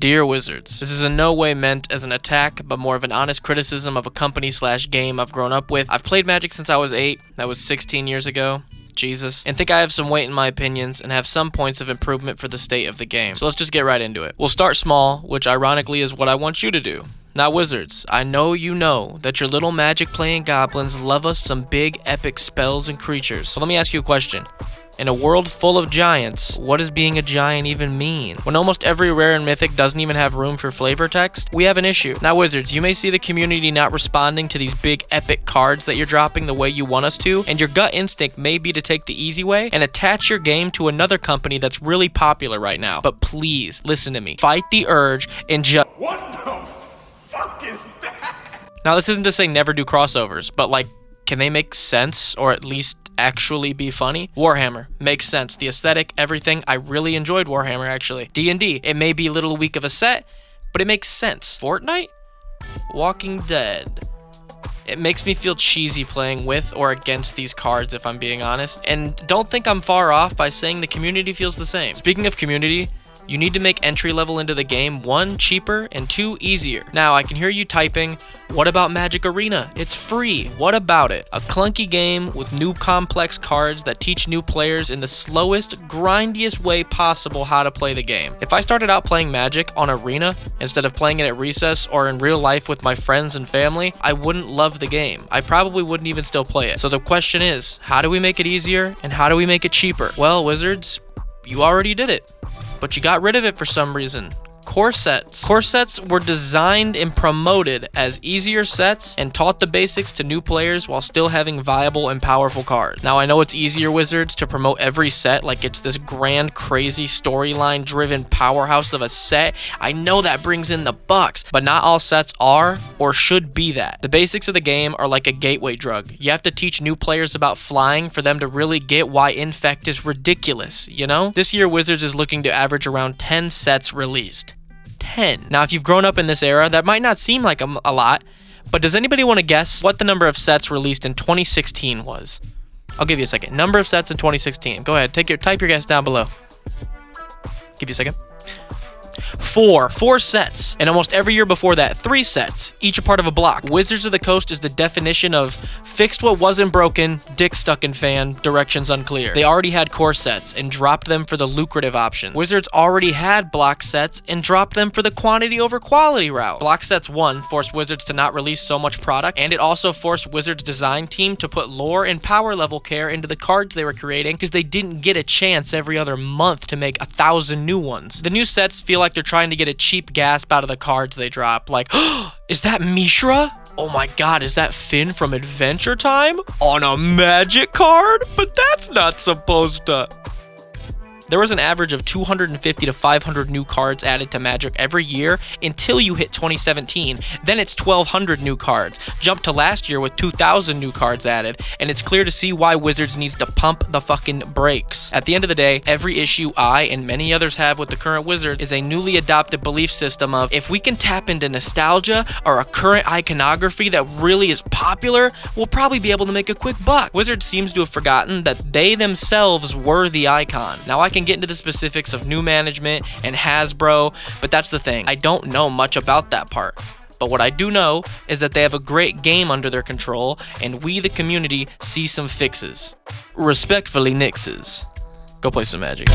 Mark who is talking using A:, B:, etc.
A: Dear Wizards, this is in no way meant as an attack, but more of an honest criticism of a company/game I've grown up with. I've played Magic since I was 8, that was 16 years ago. Jesus, and think I have some weight in my opinions and have some points of improvement for the state of the game. So let's just get right into it. We'll start small, which ironically is what I want you to do. Now Wizards, I know you know that your little Magic playing goblins love us some big epic spells and creatures. So let me ask you a question. In a world full of giants, what does being a giant even mean? When almost every rare and mythic doesn't even have room for flavor text, we have an issue. Now Wizards, you may see the community not responding to these big epic cards that you're dropping the way you want us to, and your gut instinct may be to take the easy way and attach your game to another company that's really popular right now. But please, listen to me. Fight the urge and just...
B: What the fuck is that?
A: Now this isn't to say never do crossovers, but like, can they make sense or at least actually be funny? Warhammer makes sense. The aesthetic, everything. I really enjoyed Warhammer actually. D&D, it may be a little weak of a set, but it makes sense. Fortnite? Walking Dead. It makes me feel cheesy playing with or against these cards if I'm being honest. And don't think I'm far off by saying the community feels the same. Speaking of community, you need to make entry level into the game 1, cheaper, and 2, easier. Now, I can hear you typing, what about Magic Arena? It's free. What about it? A clunky game with new complex cards that teach new players in the slowest, grindiest way possible how to play the game. If I started out playing Magic on Arena instead of playing it at recess or in real life with my friends and family, I wouldn't love the game. I probably wouldn't even still play it. So the question is, how do we make it easier and how do we make it cheaper? Well, Wizards, you already did it. But you got rid of it for some reason. Core sets. Core sets were designed and promoted as easier sets and taught the basics to new players while still having viable and powerful cards. Now I know it's easier, Wizards, to promote every set like it's this grand, crazy, storyline driven powerhouse of a set. I know that brings in the bucks, but not all sets are or should be that. The basics of the game are like a gateway drug. You have to teach new players about flying for them to really get why Infect is ridiculous, you know? This year Wizards is looking to average around 10 sets released. 10. Now, if you've grown up in this era, that might not seem like a lot, but does anybody want to guess what the number of sets released in 2016 was? I'll give you a second. Number of sets in 2016. Go ahead, type your guess down below. Give you a second. 4 sets, and almost every year before that, 3 sets, each a part of a block. Wizards of the Coast is the definition of fixed what wasn't broken, dick stuck in fan, directions unclear. They already had core sets and dropped them for the lucrative option. Wizards already had block sets and dropped them for the quantity over quality route. Block sets 1 forced Wizards to not release so much product, and it also forced Wizards' design team to put lore and power level care into the cards they were creating because they didn't get a chance every other month to make 1,000 new ones. The new sets feel like they're trying to get a cheap gasp out of the cards they drop, like, is that Mishra? Oh my god, is that Finn from Adventure Time? On a Magic card? But that's not supposed to... There was an average of 250 to 500 new cards added to Magic every year until you hit 2017. Then it's 1,200 new cards. Jump to last year with 2,000 new cards added, and it's clear to see why Wizards needs to pump the fucking brakes. At the end of the day, every issue I and many others have with the current Wizards is a newly adopted belief system of, if we can tap into nostalgia or a current iconography that really is popular, we'll probably be able to make a quick buck. Wizards seems to have forgotten that they themselves were the icon. Now I can get into the specifics of new management and Hasbro, but that's the thing. I don't know much about that part. But what I do know is that they have a great game under their control, and we, the community, see some fixes. Respectfully, Nixes. Go play some Magic.